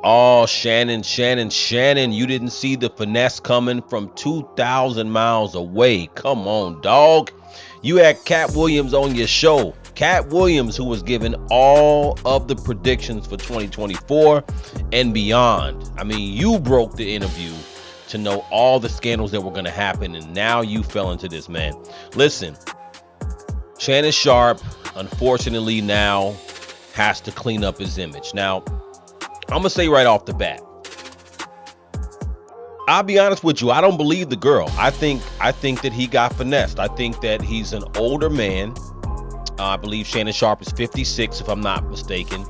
Oh, Shannon, you didn't see the finesse coming from 2,000 miles away. Come on, dog. You had Cat Williams on your show. Cat Williams, who was giving all of the predictions for 2024 and beyond. I mean, you broke the interview to know all the scandals that were going to happen, and now you fell into this, man. Listen, Shannon Sharpe, unfortunately, now has to clean up his image. Now, I'm going to say right off the bat, I'll be honest with you, I don't believe the girl. I think that he got finessed. I think that he's an older man. I believe Shannon Sharpe is 56, if I'm not mistaken.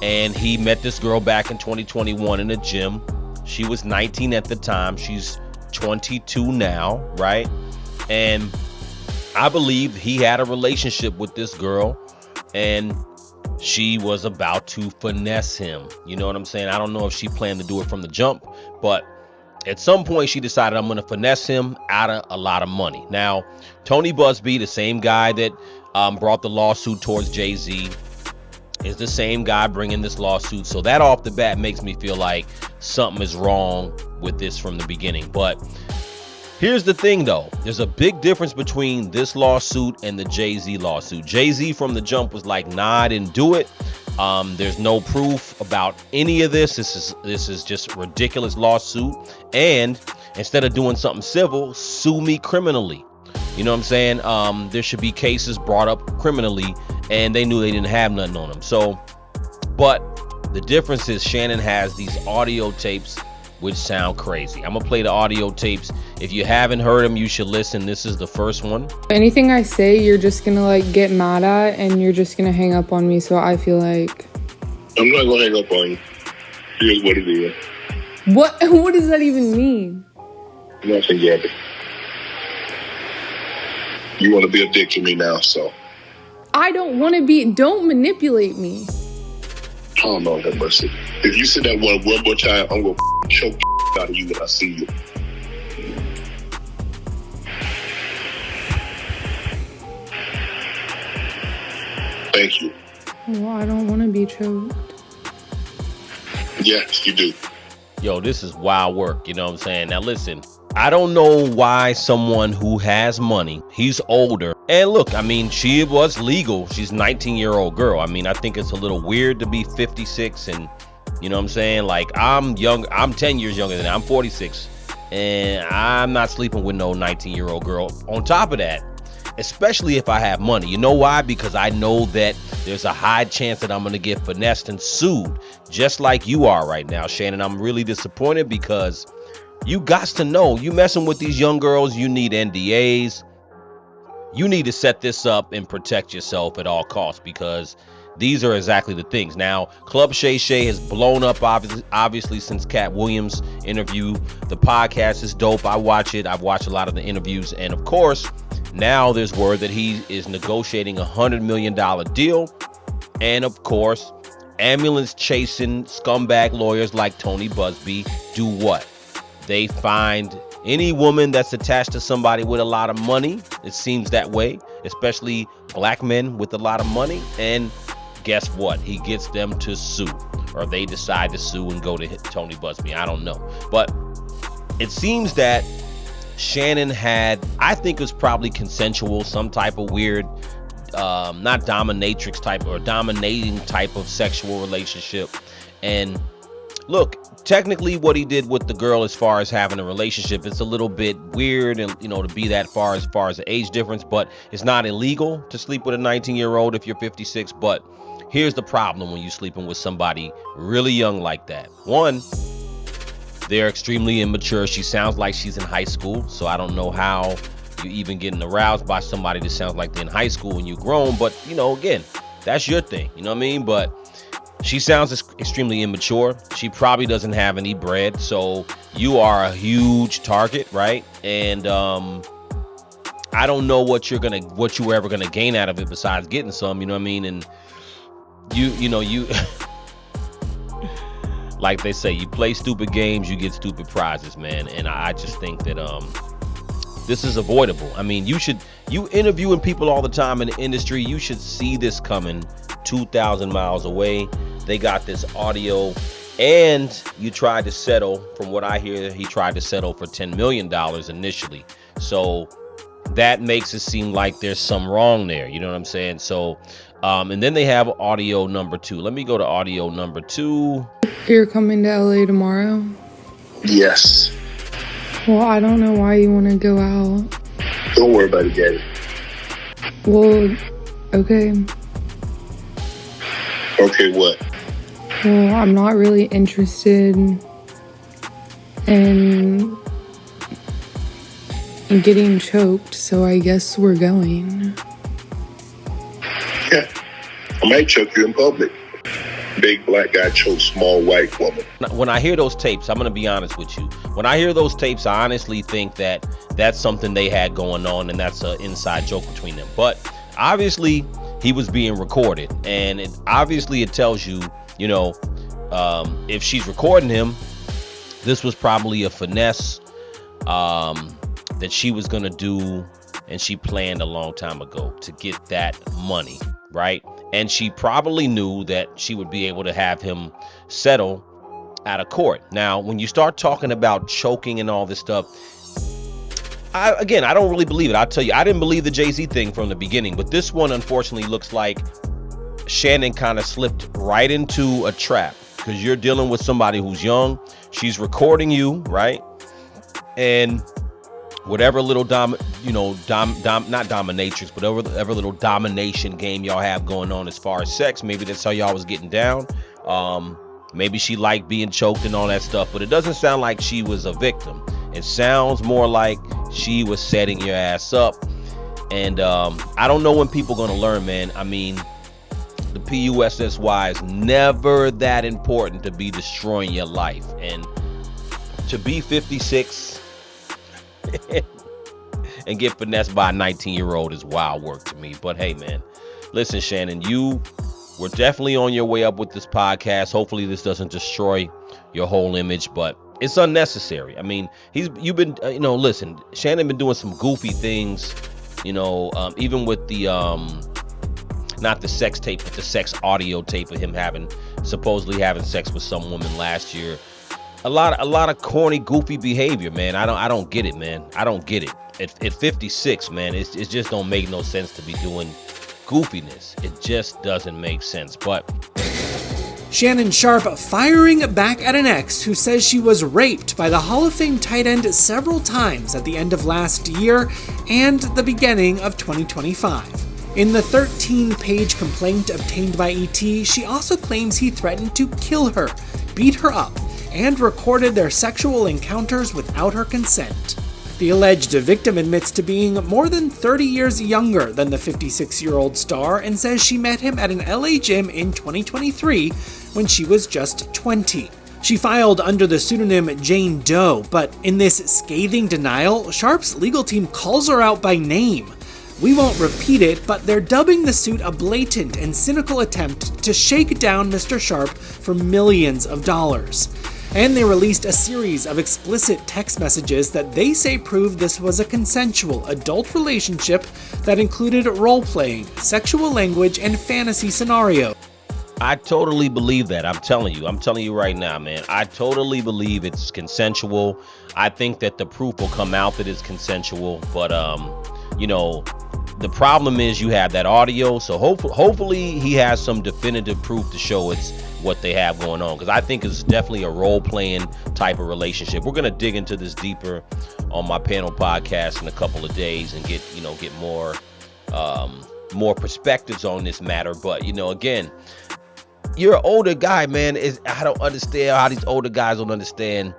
And he met this girl back in 2021 in a gym. She was 19 at the time. She's 22 now, right? And I believe he had a relationship with this girl, and she was about to finesse him. You know what I'm saying? I don't know if she planned to do it from the jump, but at some point she decided, I'm going to finesse him out of a lot of money. Now, Tony Busby, the same guy that brought the lawsuit towards Jay-Z, is the same guy bringing this lawsuit. So that off the bat makes me feel like something is wrong with this from the beginning. But here's the thing, though. There's a big difference between this lawsuit and the Jay-Z lawsuit. Jay-Z from the jump was like, nah, I didn't do it. There's no proof about any of this. This is just a ridiculous lawsuit. And instead of doing something civil, sue me criminally. You know what I'm saying? There should be cases brought up criminally, and they knew they didn't have nothing on them. So, but the difference is Shannon has these audio tapes which sound crazy. I'm gonna play the audio tapes. If you haven't heard them, you should listen. This is the first one. Anything I say, you're just gonna like get mad at, and you're just gonna hang up on me. So I feel like I'm not gonna hang up on you. Here's what it is. What does that even mean? Nothing, Gabby. You want to be a dick to me now, so. I don't want to be. Don't manipulate me. Oh, Lord have mercy. If you say that one more time, I'm going to choke the out of you when I see you. Thank you. Well, I don't want to be choked. Yes, you do. Yo, this is wild work. You know what I'm saying? Now, listen. I don't know why someone who has money, he's older. And look, I mean, she was legal. She's a 19-year-old girl. I mean, I think it's a little weird to be 56 and, you know what I'm saying? Like, I'm young. I'm 10 years younger than that. I'm 46. And I'm not sleeping with no 19-year-old girl. On top of that, especially if I have money. You know why? Because I know that there's a high chance that I'm going to get finessed and sued, just like you are right now, Shannon. I'm really disappointed because you got to know, you messing with these young girls, you need NDAs. You need to set this up and protect yourself at all costs, because these are exactly the things. Now, Club Shay Shay has blown up obviously since Cat Williams' interview. The podcast is dope. I watch it. I've watched a lot of the interviews. And of course, now there's word that he is negotiating a $100 million deal. And of course, ambulance chasing scumbag lawyers like Tony Busby do what? They find any woman that's attached to somebody with a lot of money. It seems that way, especially black men with a lot of money. And guess what? He gets them to sue, or they decide to sue and go to Tony Busby. I don't know. But it seems that Shannon had, I think it was probably consensual, some type of weird, not dominatrix type or dominating type of sexual relationship. And look, technically what he did with the girl as far as having a relationship, it's a little bit weird, and you know, to be that far as the age difference, but it's not illegal to sleep with a 19-year-old if you're 56. But here's the problem when you're sleeping with somebody really young like that. One, they're extremely immature. She sounds like she's in high school, so I don't know how you're even getting aroused by somebody that sounds like they're in high school when you're grown. But you know, again, that's your thing, you know what I mean? But she sounds extremely immature. She probably doesn't have any bread, so you are a huge target, right? And I don't know what you were ever gonna gain out of it besides getting some, you know what I mean? And you like they say, you play stupid games, you get stupid prizes, man. And I just think that this is avoidable. I mean, you interviewing people all the time in the industry, you should see this coming 2,000 miles away. They got this audio. And you tried to settle, from what I hear, he tried to settle for $10 million initially. So that makes it seem like there's some wrong there. You know what I'm saying? So, and then they have audio number 2. Let me go to audio number 2. You're coming to LA tomorrow? Yes. Well, I don't know why you want to go out. Don't worry about it, Daddy. Well, okay. Okay, what? Well, I'm not really interested in getting choked, so I guess we're going. Yeah. I might choke you in public. Big black guy chokes small white woman. When I hear those tapes, I'm going to be honest with you. When I hear those tapes, I honestly think that that's something they had going on, and that's an inside joke between them. But obviously, he was being recorded, and obviously it tells you, you know, if she's recording him, this was probably a finesse that she was going to do, and she planned a long time ago to get that money, right? And she probably knew that she would be able to have him settle out of court. Now, when you start talking about choking and all this stuff, I don't really believe it. I'll tell you, I didn't believe the Jay-Z thing from the beginning, but this one unfortunately looks like Shannon kind of slipped right into a trap, because you're dealing with somebody who's young. She's recording you, right? And whatever little not dominatrix, but whatever little domination game y'all have going on as far as sex, maybe that's how y'all was getting down. Maybe she liked being choked and all that stuff, but it doesn't sound like she was a victim. It sounds more like she was setting your ass up. And I don't know when people gonna learn, man. I mean, the PUSSY is never that important to be destroying your life. And to be 56 and get finessed by a 19-year-old is wild work to me. But hey, man, listen, Shannon, you were definitely on your way up with this podcast. Hopefully this doesn't destroy your whole image, but it's unnecessary. I mean, you've been, listen, Shannon been doing some goofy things, even with the, not the sex tape, but the sex audio tape of him supposedly having sex with some woman last year. A lot of corny, goofy behavior, man. I don't get it, man. I don't get it. At 56, man, it just don't make no sense to be doing goofiness. It just doesn't make sense. But Shannon Sharpe firing back at an ex who says she was raped by the Hall of Fame tight end several times at the end of last year and the beginning of 2025. In the 13-page complaint obtained by ET, she also claims he threatened to kill her, beat her up, and recorded their sexual encounters without her consent. The alleged victim admits to being more than 30 years younger than the 56-year-old star and says she met him at an LA gym in 2023 when she was just 20. She filed under the pseudonym Jane Doe, but in this scathing denial, Sharpe's legal team calls her out by name. We won't repeat it, but they're dubbing the suit a blatant and cynical attempt to shake down Mr. Sharpe for millions of dollars. And they released a series of explicit text messages that they say prove this was a consensual adult relationship that included role-playing, sexual language, and fantasy scenarios. I totally believe that. I'm telling you right now, man. I totally believe it's consensual. I think that the proof will come out that it's consensual, but the problem is you have that audio, so hopefully he has some definitive proof to show it's what they have going on, because I think it's definitely a role-playing type of relationship. We're gonna dig into this deeper on my panel podcast in a couple of days and get more perspectives on this matter. But again, you're an older guy, man. I don't understand how these older guys don't understand.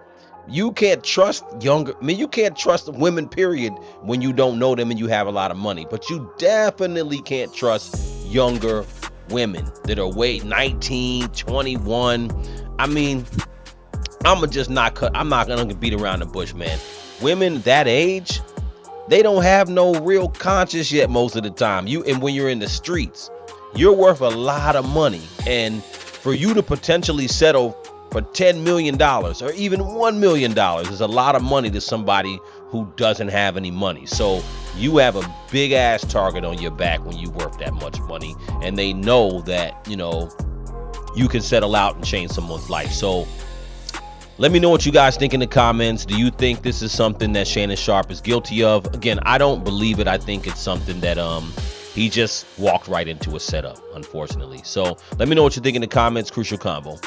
You can't trust you can't trust women, period, when you don't know them and you have a lot of money. But you definitely can't trust younger women that are 19, 21. I mean, I'm not gonna beat around the bush, man. Women that age, they don't have no real conscience yet most of the time. And when you're in the streets, you're worth a lot of money. And for you to potentially settle for $10 million or even $1 million is a lot of money to somebody who doesn't have any money. So you have a big ass target on your back when you worth that much money, and they know that you can settle out and change someone's life. So let me know what you guys think in the comments. Do you think this is something that Shannon Sharpe is guilty of? Again, I don't believe it. I think it's something that he just walked right into a setup, unfortunately. So let me know what you think in the comments. Crucial Convo.